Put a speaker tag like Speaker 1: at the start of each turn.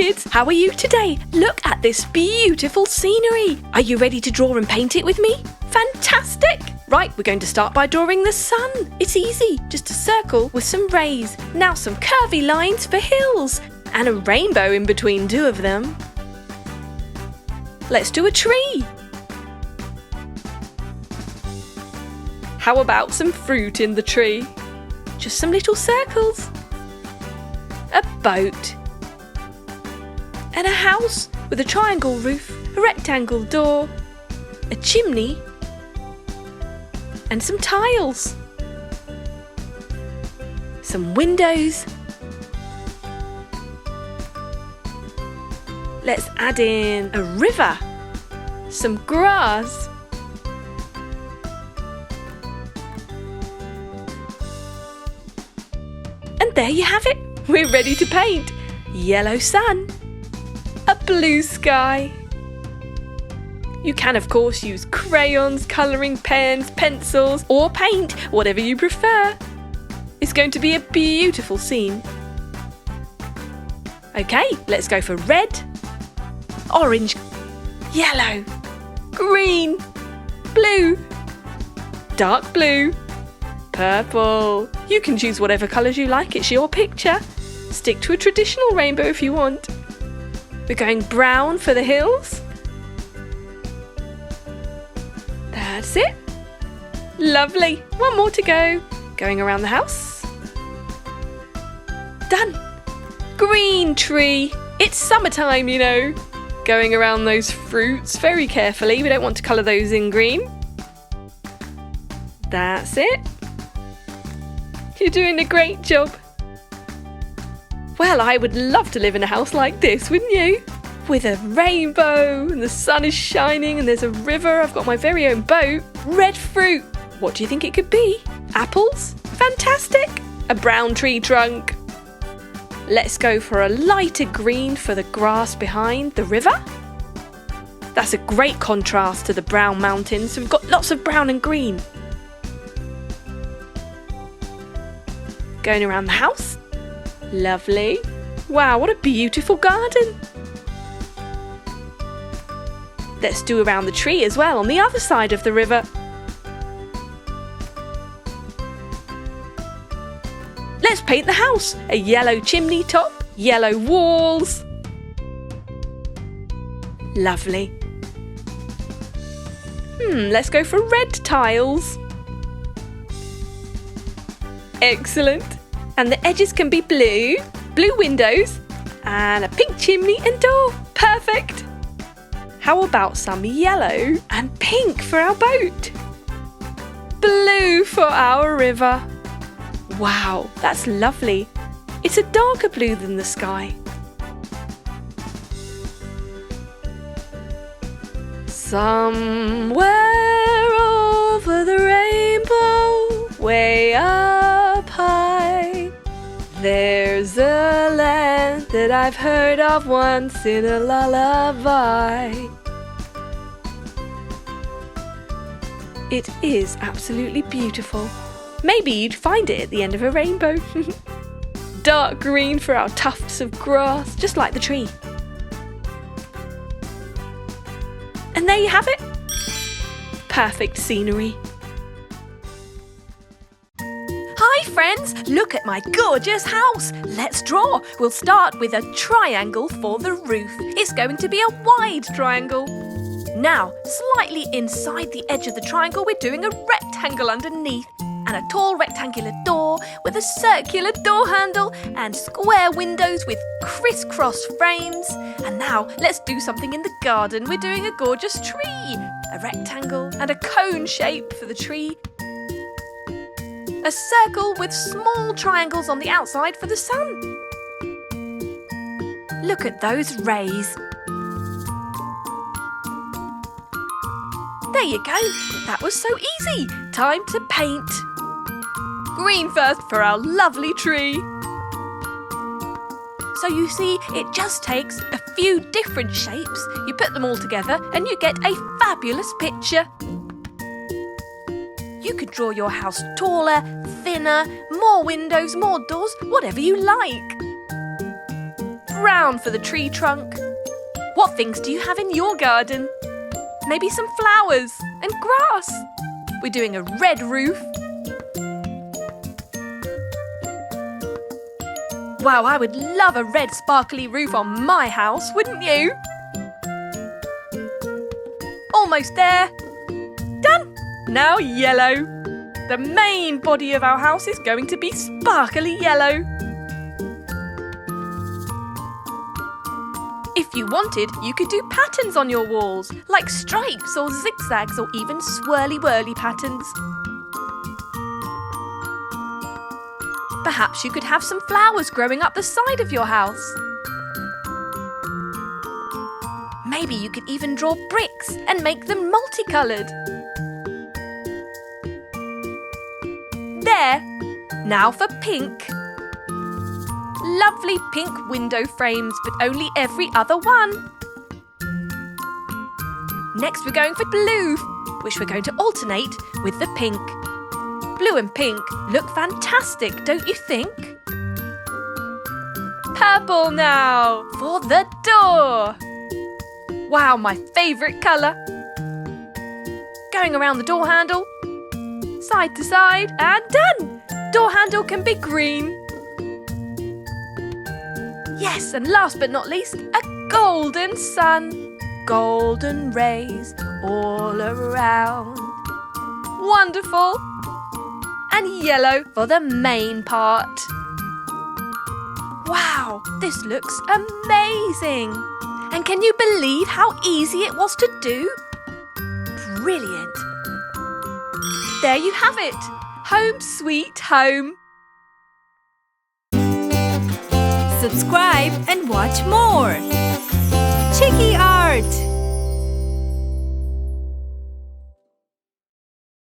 Speaker 1: kids, how are you today? Look at this beautiful scenery. Are you ready to draw and paint it with me? Fantastic! Right, we're going to start by drawing the sun. It's easy, just a circle with some rays. Now some curvy lines for hills and a rainbow in between two of them. Let's do a tree. How about some fruit in the tree? Just some little circles. A boat. And a house with a triangle roof, a rectangle door, a chimney, and some tiles. Some windows. Let's add in a river, some grass, and there you have it. We're ready to paint. Yellow sun, a blue sky. You can of course use crayons, colouring pens, pencils or paint, whatever you prefer. It's going to be a beautiful scene. Okay, let's go for red, orange, yellow, green, blue, dark blue, purple. You can choose whatever colours you like, it's your picture. Stick to a traditional rainbow if you want. We're going brown for the hills. That's it. Lovely. One more to go. Going around the house. Done. Green tree. It's summertime, you know. Going around those fruits very carefully. We don't want to colour those in green. That's it. You're doing a great job. Well, I would love to live in a house like this, wouldn't you? With a rainbow and the sun is shining and there's a river. I've got my very own boat. Red fruit. What do you think it could be? Apples? Fantastic. A brown tree trunk. Let's go for a lighter green for the grass behind the river. That's a great contrast to the brown mountains. So we've got lots of brown and green. Going around the house. Lovely. Wow, what a beautiful garden. Let's do around the tree as well on the other side of the river. Let's paint the house. A yellow chimney top, yellow walls. Lovely. Let's go for red tiles. Excellent. And the edges can be blue, blue windows, and a pink chimney and door. Perfect. How about some yellow and pink for our boat? Blue for our river. Wow, that's lovely. It's a darker blue than the sky. Somewhere over the rainbow, way up high, there's a land that I've heard of once in a lullaby. It is absolutely beautiful. Maybe you'd find it at the end of a rainbow. Dark green for our tufts of grass, just like the tree. And there you have it. Perfect scenery. Hi friends, look at my gorgeous house. Let's draw. We'll start with a triangle for the roof. It's going to be a wide triangle. Now, slightly inside the edge of the triangle, we're doing a rectangle underneath and a tall rectangular door with a circular door handle and square windows with crisscross frames. And now, let's do something in the garden. We're doing a gorgeous tree, a rectangle and a cone shape for the tree. A circle with small triangles on the outside for the sun. Look at those rays. There you go. That was so easy. Time to paint. Green first for our lovely tree. So you see, it just takes a few different shapes. You put them all together and you get a fabulous picture. You could draw your house taller, thinner, more windows, more doors, whatever you like. brown for the tree trunk. What things do you have in your garden? Maybe some flowers and grass. We're doing a red roof. Wow, I would love a red sparkly roof on my house, wouldn't you? Almost there. Done. Now yellow. The main body of our house is going to be sparkly yellow. If you wanted, you could do patterns on your walls, like stripes or zigzags or even swirly-whirly patterns. Perhaps you could have some flowers growing up the side of your house. Maybe you could even draw bricks and make them multicoloured. There! Now for pink. Lovely pink window frames, but only every other one. Next we're going for blue, which we're going to alternate with the pink. Blue and pink look fantastic, don't you think? Purple now, for the door. Wow, my favourite colour. Going around the door handle, side to side, and done! Door handle can be green. Yes, and last but not least, a golden sun. Golden rays all around. Wonderful! And yellow for the main part. Wow, this looks amazing! And can you believe how easy it was to do? Brilliant! There you have it! Home sweet home!
Speaker 2: Subscribe and watch more.